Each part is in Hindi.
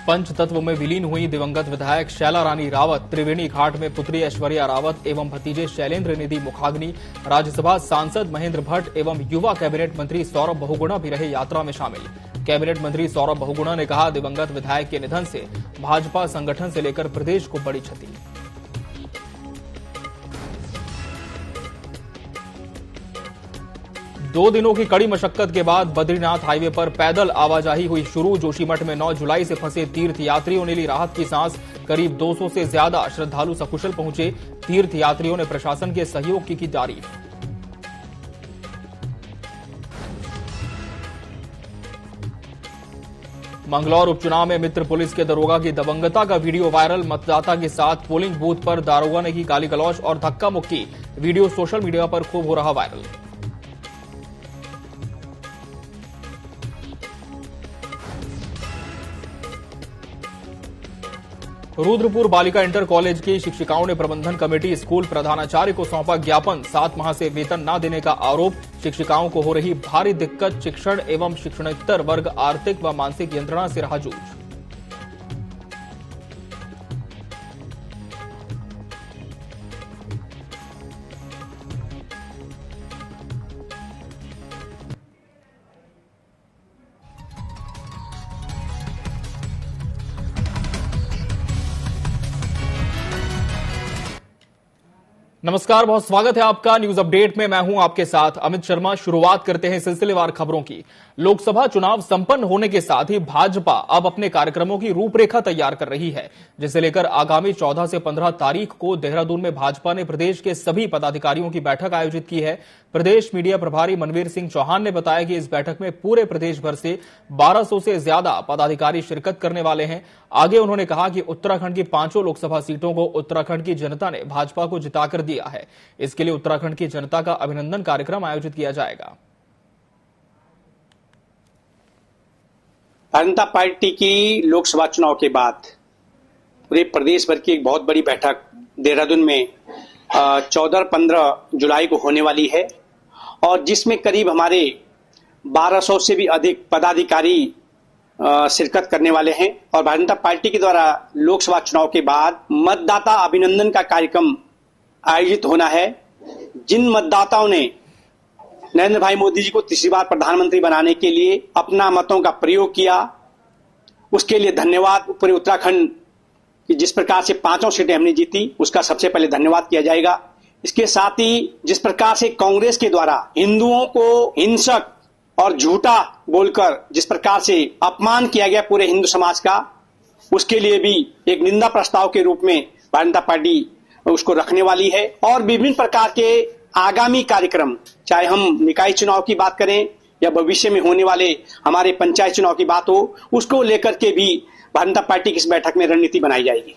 पंचतत्व में विलीन हुई दिवंगत विधायक शैला रानी रावत त्रिवेणी घाट में पुत्री ऐश्वर्या रावत एवं भतीजे शैलेंद्र निधि मुखाग्नि। राज्यसभा सांसद महेंद्र भट्ट एवं युवा कैबिनेट मंत्री सौरभ बहुगुणा भी रहे यात्रा में शामिल। कैबिनेट मंत्री सौरभ बहुगुणा ने कहा, दिवंगत विधायक के निधन से भाजपा संगठन से लेकर प्रदेश को बड़ी क्षति। दो दिनों की कड़ी मशक्कत के बाद बद्रीनाथ हाईवे पर पैदल आवाजाही हुई शुरू। जोशीमठ में 9 जुलाई से फंसे तीर्थ यात्रियों ने ली राहत की सांस। करीब 200 से ज्यादा श्रद्धालु सकुशल पहुंचे। तीर्थ यात्रियों ने प्रशासन के सहयोग की तारीफ। मंगलौर उपचुनाव में मित्र पुलिस के दरोगा की दबंगता का वीडियो वायरल। मतदाता के साथ पोलिंग बूथ पर दारोगा ने की गाली गलौज और धक्का मुक्की। वीडियो सोशल मीडिया पर खूब हो रहा वायरल। रुद्रपुर बालिका इंटर कॉलेज की शिक्षिकाओं ने प्रबंधन कमेटी स्कूल प्रधानाचार्य को सौंपा ज्ञापन। 7 माह से वेतन न देने का आरोप। शिक्षिकाओं को हो रही भारी दिक्कत। शिक्षण एवं शिक्षणेतर वर्ग आर्थिक व मानसिक यंत्रणा से रहा जूझ। नमस्कार, बहुत स्वागत है आपका न्यूज अपडेट में। मैं हूं आपके साथ अमित शर्मा। शुरुआत करते हैं सिलसिलेवार खबरों की। लोकसभा चुनाव संपन्न होने के साथ ही भाजपा अब अपने कार्यक्रमों की रूपरेखा तैयार कर रही है, जिसे लेकर आगामी 14 से 15 तारीख को देहरादून में भाजपा ने प्रदेश के सभी पदाधिकारियों की बैठक आयोजित की है। प्रदेश मीडिया प्रभारी मनवीर सिंह चौहान ने बताया कि इस बैठक में पूरे प्रदेश भर से 1200 से ज्यादा पदाधिकारी शिरकत करने वाले हैं। आगे उन्होंने कहा कि उत्तराखंड की 5 लोकसभा सीटों को उत्तराखंड की जनता ने भाजपा को जिताकर दिया है। इसके लिए उत्तराखंड की जनता का अभिनंदन कार्यक्रम आयोजित किया जाएगा। भारतीय जनता पार्टी की लोकसभा चुनाव के बाद पूरे प्रदेश भर की एक बहुत बड़ी बैठक देहरादून में 14 और 15 जुलाई को होने वाली है और जिसमें करीब हमारे 1200 से भी अधिक पदाधिकारी शिरकत करने वाले हैं। और भारतीय जनता पार्टी के द्वारा लोकसभा चुनाव के बाद मतदाता अभिनंदन का कार्यक्रम आयोजित होना है। जिन मतदाताओं ने नरेंद्र भाई मोदी जी को तीसरी बार प्रधानमंत्री बनाने के लिए अपना मतों का प्रयोग किया, उसके लिए धन्यवाद। पूरे उत्तराखंड की जिस प्रकार से 5 सीटें हमने जीती, उसका सबसे पहले धन्यवाद किया जाएगा। इसके साथ ही जिस प्रकार से कांग्रेस के द्वारा हिंदुओं को हिंसक और झूठा बोलकर जिस प्रकार से अपमान किया गया पूरे हिंदू समाज का, उसके लिए भी एक निंदा प्रस्ताव के रूप में भारतीय जनता पार्टी उसको रखने वाली है। और विभिन्न प्रकार के आगामी कार्यक्रम, चाहे हम निकाय चुनाव की बात करें या भविष्य में होने वाले हमारे पंचायत चुनाव की बात हो, उसको लेकर के भी भारतीय जनता पार्टी की इस बैठक में रणनीति बनाई जाएगी।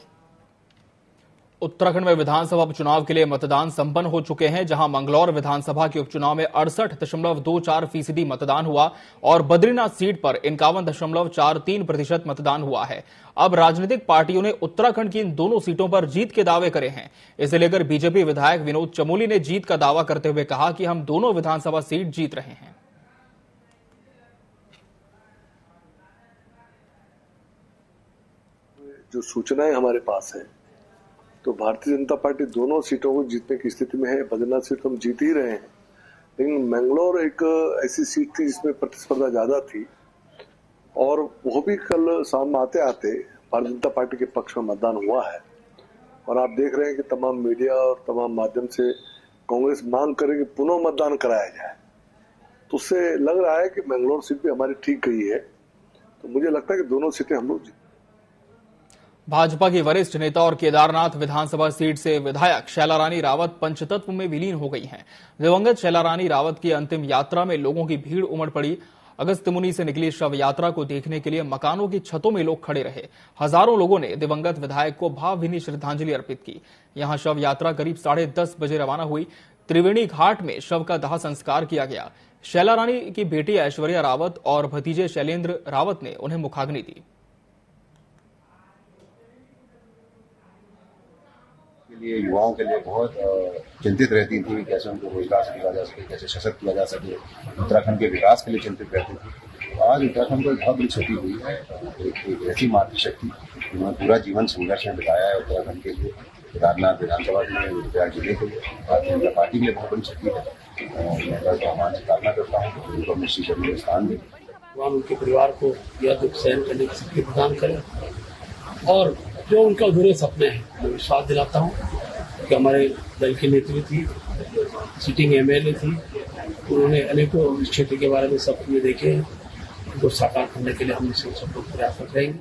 उत्तराखंड में विधानसभा उपचुनाव के लिए मतदान संपन्न हो चुके हैं, जहां मंगलौर विधानसभा के उपचुनाव में 68.24% मतदान हुआ और बद्रीनाथ सीट पर 51.43% मतदान हुआ है। अब राजनीतिक पार्टियों ने उत्तराखंड की इन दोनों सीटों पर जीत के दावे करे हैं। इसे लेकर बीजेपी विधायक विनोद चमोली ने जीत का दावा करते हुए कहा कि हम दोनों विधानसभा सीट जीत रहे हैं। जो सूचनाएं हमारे पास है तो भारतीय जनता पार्टी दोनों सीटों को जीतने की स्थिति में है। बद्रीनाथ सीट हम जीत ही रहे हैं, लेकिन मैंगलोर एक ऐसी सीट थी जिसमें प्रतिस्पर्धा ज्यादा थी और वो भी कल शाम आते आते भारतीय जनता पार्टी के पक्ष में मतदान हुआ है। और आप देख रहे हैं कि तमाम मीडिया और तमाम माध्यम से कांग्रेस मांग करे कि पुनः मतदान कराया जाए, तो उससे लग रहा है कि मैंगलोर सीट भी हमारी ठीक गई है। तो मुझे लगता है कि दोनों सीटें हम लोग। भाजपा की वरिष्ठ नेता और केदारनाथ विधानसभा सीट से विधायक शैला रानी रावत पंचतत्व में विलीन हो गई हैं। दिवंगत शैला रानी रावत की अंतिम यात्रा में लोगों की भीड़ उमड़ पड़ी। अगस्त्यमुनि से निकली शव यात्रा को देखने के लिए मकानों की छतों में लोग खड़े रहे। हजारों लोगों ने दिवंगत विधायक को भावभीनी श्रद्धांजलि अर्पित की। यहां शव यात्रा करीब 10:30 बजे रवाना हुई। त्रिवेणी घाट में शव का दाह संस्कार किया गया। शैला रानी की बेटी ऐश्वर्या रावत और भतीजे शैलेंद्र रावत ने उन्हें मुखाग्नि दी। लिए युवाओं के लिए बहुत चिंतित रहती थी, कैसे उनको रोजगार से दिया जा सके, कैसे सशक्त किया जा सके, उत्तराखंड के विकास के लिए चिंतित रहती थी। आज उत्तराखंड को बहुत बड़ी क्षति हुई है। एक ऐसी मातृशक्ति जिन्होंने पूरा जीवन संघर्ष में बिताया है उत्तराखंड के लिए, केदारनाथ विधानसभा के लिए, रुद्रप्रयाग जिले के लिए, भारतीय जनता पार्टी के लिए बहुत बड़ी क्षति है। और मैं बस भगवान से प्रार्थना करता हूँ कि उनको अपने शीशे में स्थान दें, भगवान उनके परिवार को यह दुख सहन करने की शक्ति प्रदान करें। और जो उनका अधूरे सपने हैं, मैं विश्वास दिलाता हूँ कि हमारे दल की नेत्री थी, सिटिंग एमएलए थी, उन्होंने अनेकों इस क्षेत्र के बारे में सपने देखे हैं, उनको साकार करने के लिए हम सब लोग प्रयासरत रहेंगे।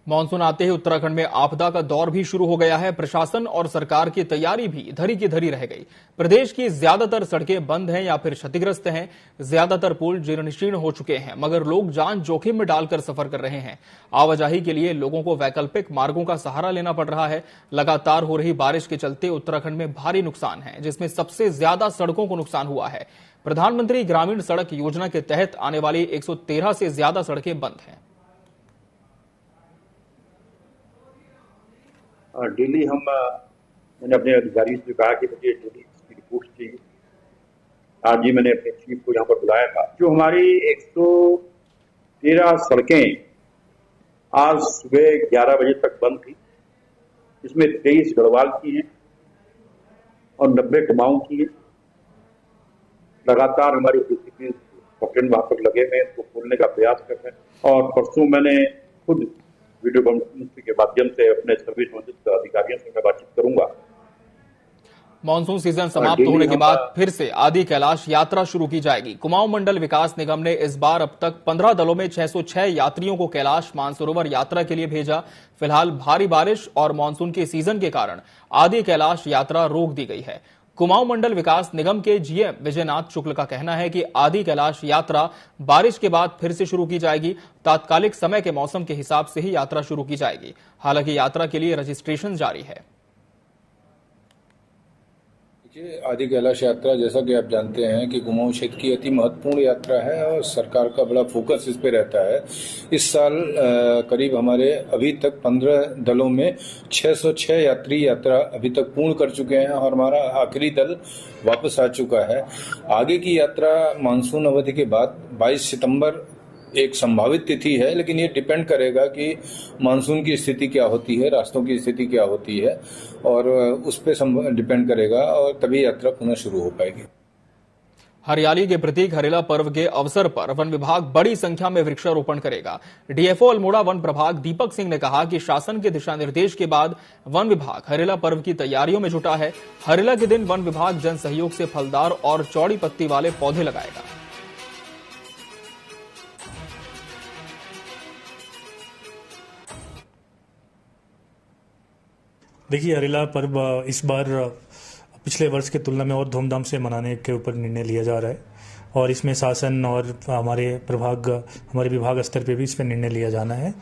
मानसून आते ही उत्तराखंड में आपदा का दौर भी शुरू हो गया है। प्रशासन और सरकार की तैयारी भी धरी की धरी रह गई। प्रदेश की ज्यादातर सड़कें बंद हैं या फिर क्षतिग्रस्त हैं। ज्यादातर पुल जीर्ण हो चुके हैं, मगर लोग जान जोखिम में डालकर सफर कर रहे हैं। आवाजाही के लिए लोगों को वैकल्पिक मार्गों का सहारा लेना पड़ रहा है। लगातार हो रही बारिश के चलते उत्तराखंड में भारी नुकसान है, जिसमें सबसे ज्यादा सड़कों को नुकसान हुआ है। प्रधानमंत्री ग्रामीण सड़क योजना के तहत आने वाली 113 से ज्यादा सड़कें बंद हैं। डेली मैंने अपने अधिकारियों से कहा कि मुझे डेली इसकी रिपोर्ट चाहिए। आज ही मैंने अपने चीफ को यहाँ पर बुलाया था। जो हमारी 113 सड़कें आज सुबह 11 बजे तक बंद थी, इसमें 23 गढ़वाल की हैं और 90 कुमाऊं की हैं। लगातार हमारे पकड़न वहां पर लगे हुए हैं, तो खोलने का प्रयास कर रहे हैं। और परसों मैंने खुद वीडियो कॉन्फ्रेंसिंग के माध्यम से अपने सभी संबंधित अधिकारियों से मैं बातचीत करूंगा। मानसून सीजन समाप्त होने के बाद फिर से आदि कैलाश यात्रा शुरू की जाएगी। कुमाऊं मंडल विकास निगम ने इस बार अब तक 15 दलों में 606 यात्रियों को कैलाश मानसरोवर यात्रा के लिए भेजा। फिलहाल भारी बारिश और मानसून के सीजन के कारण आदि कैलाश यात्रा रोक दी गई है। कुमाऊं मंडल विकास निगम के जीएम विजयनाथ शुक्ल का कहना है कि आदि कैलाश यात्रा बारिश के बाद फिर से शुरू की जाएगी। तात्कालिक समय के मौसम के हिसाब से ही यात्रा शुरू की जाएगी। हालांकि यात्रा के लिए रजिस्ट्रेशन जारी है। आदि कैलाश यात्रा, जैसा कि आप जानते हैं कि कुमाऊं क्षेत्र की अति महत्वपूर्ण यात्रा है और सरकार का बड़ा फोकस इस पे रहता है। इस साल करीब हमारे अभी तक 15 दलों में 606 यात्री यात्रा अभी तक पूर्ण कर चुके हैं और हमारा आखिरी दल वापस आ चुका है। आगे की यात्रा मानसून अवधि के बाद 22 सितंबर एक संभावित तिथि है, लेकिन ये डिपेंड करेगा कि मानसून की स्थिति क्या होती है, रास्तों की स्थिति क्या होती है, और उस पर डिपेंड करेगा और तभी यात्रा पुनः शुरू हो पाएगी। हरियाली के प्रतीक हरेला पर्व के अवसर पर वन विभाग बड़ी संख्या में वृक्षारोपण करेगा। डीएफओ अल्मोड़ा वन प्रभाग दीपक सिंह ने कहा कि शासन के दिशा निर्देश के बाद वन विभाग हरेला पर्व की तैयारियों में जुटा है। हरेला के दिन वन विभाग जन सहयोग से फलदार और चौड़ी पत्ती वाले पौधे लगाएगा। देखिए, हरेला पर्व इस बार पिछले वर्ष की तुलना में और धूमधाम से मनाने के ऊपर निर्णय लिया जा रहा है और इसमें शासन और हमारे विभाग स्तर पे भी इस पर निर्णय लिया जाना है।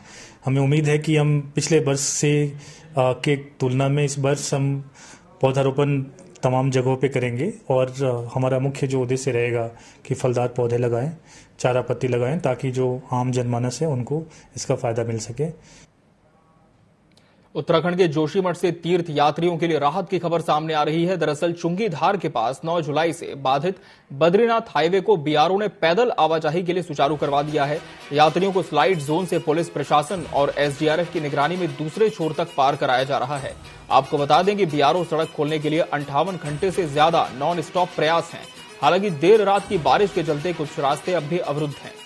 हमें उम्मीद है कि हम पिछले वर्ष से के तुलना में इस वर्ष हम पौधारोपण तमाम जगहों पे करेंगे और हमारा मुख्य जो उद्देश्य रहेगा कि फलदार पौधे लगाएं, चारा पत्ती लगाएं, ताकि जो आम जनमानस है उनको इसका फायदा मिल सके। उत्तराखंड के जोशीमठ से तीर्थ यात्रियों के लिए राहत की खबर सामने आ रही है। दरअसल चुंगीधार के पास 9 जुलाई से बाधित बद्रीनाथ हाईवे को बीआरओ ने पैदल आवाजाही के लिए सुचारू करवा दिया है। यात्रियों को स्लाइड जोन से पुलिस प्रशासन और एसडीआरएफ की निगरानी में दूसरे छोर तक पार कराया जा रहा है। आपको बता दें कि बीआरओ सड़क खोलने के लिए 58 घंटे से ज्यादा नॉन स्टॉप प्रयास हैं। हालांकि देर रात की बारिश के चलते कुछ रास्ते अब भी अवरुद्ध हैं।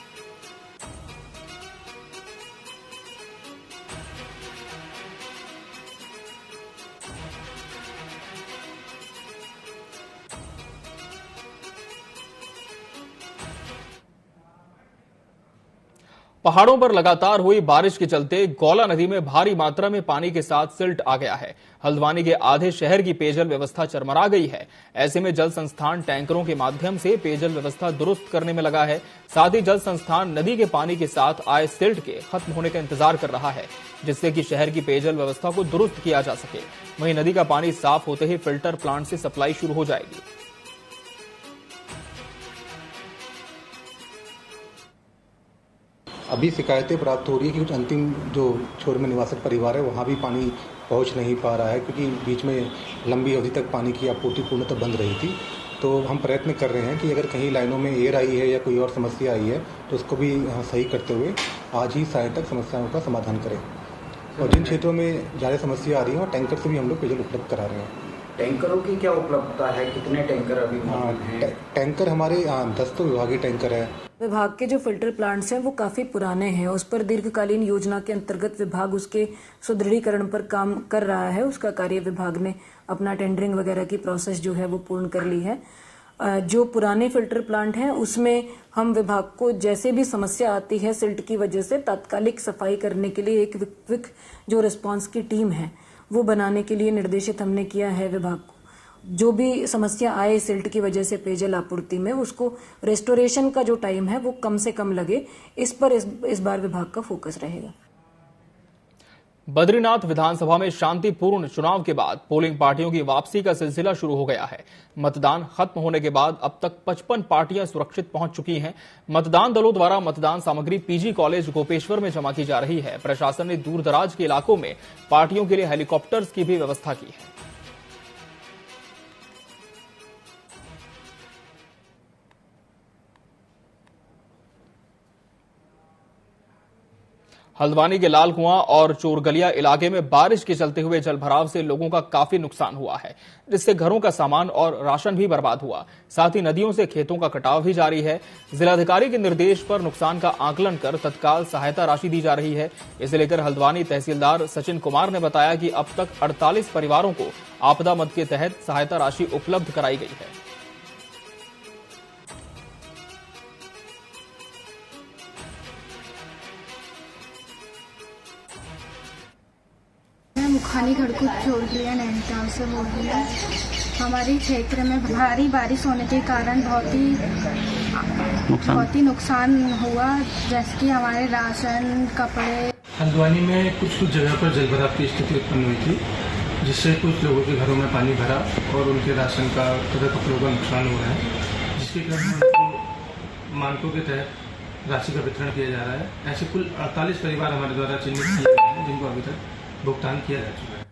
पहाड़ों पर लगातार हुई बारिश के चलते गौला नदी में भारी मात्रा में पानी के साथ सिल्ट आ गया है। हल्द्वानी के आधे शहर की पेयजल व्यवस्था चरमरा गई है। ऐसे में जल संस्थान टैंकरों के माध्यम से पेयजल व्यवस्था दुरुस्त करने में लगा है। साथ ही जल संस्थान नदी के पानी के साथ आए सिल्ट के खत्म होने का इंतजार कर रहा है, जिससे कि शहर की पेयजल व्यवस्था को दुरुस्त किया जा सके। वहीं नदी का पानी साफ होते ही फिल्टर प्लांट से सप्लाई शुरू हो जाएगी। अभी शिकायतें प्राप्त हो रही है कि कुछ अंतिम जो छोर में निवासित परिवार है वहाँ भी पानी पहुँच नहीं पा रहा है, क्योंकि बीच में लंबी अवधि तक पानी की आपूर्ति पूर्णतः बंद रही थी। तो हम प्रयत्न कर रहे हैं कि अगर कहीं लाइनों में एयर आई है या कोई और समस्या आई है तो उसको भी सही करते हुए आज ही साय तक समस्याओं का समाधान करें। और जिन क्षेत्रों में ज़्यादा समस्या आ रही है और टैंकर से भी हम लोग पेयजल उपलब्ध करा रहे हैं। टैंकरों की क्या उपलब्धता है, कितने टैंकर अभी मौजूद हैं? टैंकर हमारे 10 तो विभागीय टैंकर है। विभाग के जो फिल्टर प्लांट्स हैं वो काफ़ी पुराने हैं, उस पर दीर्घकालीन योजना के अंतर्गत विभाग उसके सुदृढ़ीकरण पर काम कर रहा है। उसका कार्य विभाग ने अपना टेंडरिंग वगैरह की प्रोसेस जो है वो पूर्ण कर ली है। जो पुराने फिल्टर प्लांट हैं उसमें हम विभाग को जैसे भी समस्या आती है सिल्ट की वजह से तात्कालिक सफाई करने के लिए एक क्विक जो रिस्पांस की टीम है वो बनाने के लिए निर्देशित हमने किया है विभाग को। जो भी समस्या आए सिल्ट की वजह से पेयजल आपूर्ति में, उसको रेस्टोरेशन का जो टाइम है वो कम से कम लगे, इस पर इस बार विभाग का फोकस रहेगा। बद्रीनाथ विधानसभा में शांतिपूर्ण चुनाव के बाद पोलिंग पार्टियों की वापसी का सिलसिला शुरू हो गया है। मतदान खत्म होने के बाद अब तक 55 पार्टियां सुरक्षित पहुंच चुकी हैं। मतदान दलों द्वारा मतदान सामग्री पीजी कॉलेज गोपेश्वर में जमा की जा रही है। प्रशासन ने दूरदराज के इलाकों में पार्टियों के लिए हेलीकॉप्टर्स की भी व्यवस्था की है। हल्द्वानी के लाल कुआं और चोरगलिया इलाके में बारिश के चलते हुए जलभराव से लोगों का काफी नुकसान हुआ है, जिससे घरों का सामान और राशन भी बर्बाद हुआ। साथ ही नदियों से खेतों का कटाव भी जारी है। जिलाधिकारी के निर्देश पर नुकसान का आकलन कर तत्काल सहायता राशि दी जा रही है। इसे लेकर हल्द्वानी तहसीलदार सचिन कुमार ने बताया कि अब तक 48 परिवारों को आपदा मद के तहत सहायता राशि उपलब्ध कराई गई है। मुखानी घड़कुट चोरगलिया नैनीताल से बोल रही है। हमारे क्षेत्र में भारी बारिश होने के कारण बहुत ही नुकसान हुआ, जैसे कि हमारे राशन, कपड़े। हल्द्वानी में कुछ जगह पर जलभराव की स्थिति उत्पन्न हुई थी, जिससे कुछ लोगों के घरों में पानी भरा और उनके राशन का तथा कपड़ों का नुकसान हो रहा है, जिसके कारण उनको मानकों के तहत राशि का वितरण किया जा रहा है। ऐसे कुल 48 परिवार हमारे द्वारा चिन्हित किए गए हैं, जिनको अभी तक भुगतान किया जा चुका है।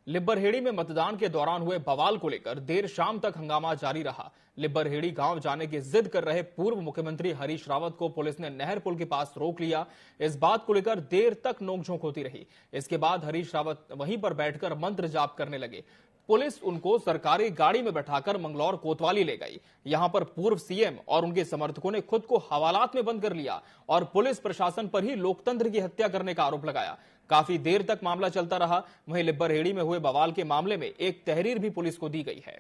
लिब्बरहेड़ी में मतदान के दौरान हुए बवाल को लेकर देर शाम तक हंगामा जारी रहा। लिब्बरहेड़ी गांव जाने की जिद कर रहे पूर्व मुख्यमंत्री हरीश रावत को पुलिस ने नहर पुल के पास रोक लिया। इस बात को लेकर देर तक नोकझोंक होती रही। इसके बाद हरीश रावत वहीं पर बैठकर मंत्र जाप करने लगे। पुलिस उनको सरकारी गाड़ी में बैठाकर मंगलौर कोतवाली ले गई। यहां पर पूर्व सीएम और उनके समर्थकों ने खुद को हवालात में बंद कर लिया और पुलिस प्रशासन पर ही लोकतंत्र की हत्या करने का आरोप लगाया। काफी देर तक मामला चलता रहा। वहीं लिब्बरहेड़ी में हुए बवाल के मामले में एक तहरीर भी पुलिस को दी गई है।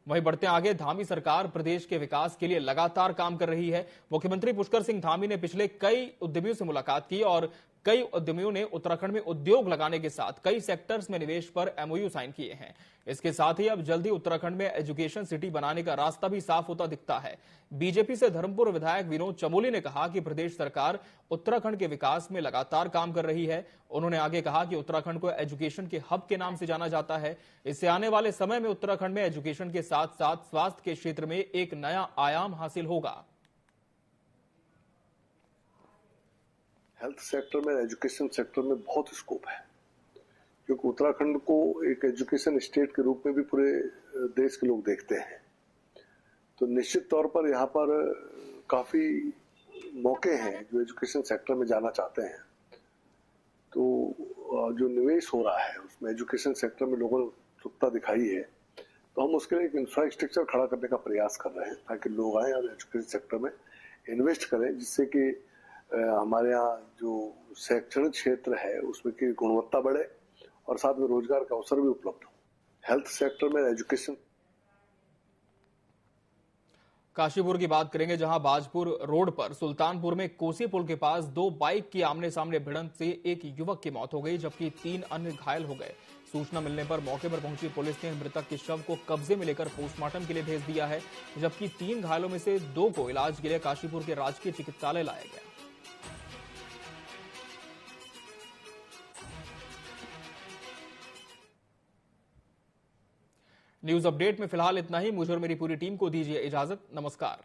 वहीं बढ़ते आगे, धामी सरकार प्रदेश के विकास के लिए लगातार काम कर रही है। मुख्यमंत्री पुष्कर सिंह धामी ने पिछले कई उद्यमियों से मुलाकात की और कई उद्यमियों ने उत्तराखंड में उद्योग लगाने के साथ कई सेक्टर्स में निवेश पर एमओयू साइन किए हैं। इसके साथ ही अब जल्दी उत्तराखंड में एजुकेशन सिटी बनाने का रास्ता भी साफ होता दिखता है। बीजेपी से धर्मपुर विधायक विनोद चमोली ने कहा कि प्रदेश सरकार उत्तराखंड के विकास में लगातार काम कर रही है। उन्होंने आगे कहा कि उत्तराखंड को एजुकेशन के हब के नाम से जाना जाता है। इससे आने वाले समय में उत्तराखंड में एजुकेशन के साथ साथ स्वास्थ्य के क्षेत्र में एक नया आयाम हासिल होगा। हेल्थ सेक्टर में, एजुकेशन सेक्टर में बहुत स्कोप है, क्योंकि उत्तराखंड को एक एजुकेशन स्टेट के रूप में भी पूरे देश के लोग देखते हैं। तो निश्चित तौर पर यहाँ पर काफी मौके हैं जो एजुकेशन सेक्टर में जाना चाहते हैं। तो जो निवेश हो रहा है उसमें एजुकेशन सेक्टर में लोगों ने उत्सुकता दिखाई है, तो हम उसके लिए एक इंफ्रास्ट्रक्चर खड़ा करने का प्रयास कर रहे हैं ताकि लोग आए और एजुकेशन सेक्टर में इन्वेस्ट करें, जिससे कि हमारे यहाँ जो शैक्षणिक क्षेत्र है उसमें की गुणवत्ता बढ़े और साथ में रोजगार का अवसर भी उपलब्ध हो। हेल्थ सेक्टर में, एजुकेशन। काशीपुर की बात करेंगे, जहां बाजपुर रोड पर सुल्तानपुर में कोसी पुल के पास दो बाइक की आमने सामने भिड़ंत से एक युवक की मौत हो गई, जबकि 3 अन्य घायल हो गए। सूचना मिलने पर मौके पर पहुंची पुलिस ने मृतक के शव को कब्जे में लेकर पोस्टमार्टम के लिए भेज दिया है, जबकि 3 घायलों में से 2 को इलाज के लिए काशीपुर के राजकीय चिकित्सालय लाया गया। न्यूज अपडेट में फिलहाल इतना ही। मुझे और मेरी पूरी टीम को दीजिए इजाजत। नमस्कार।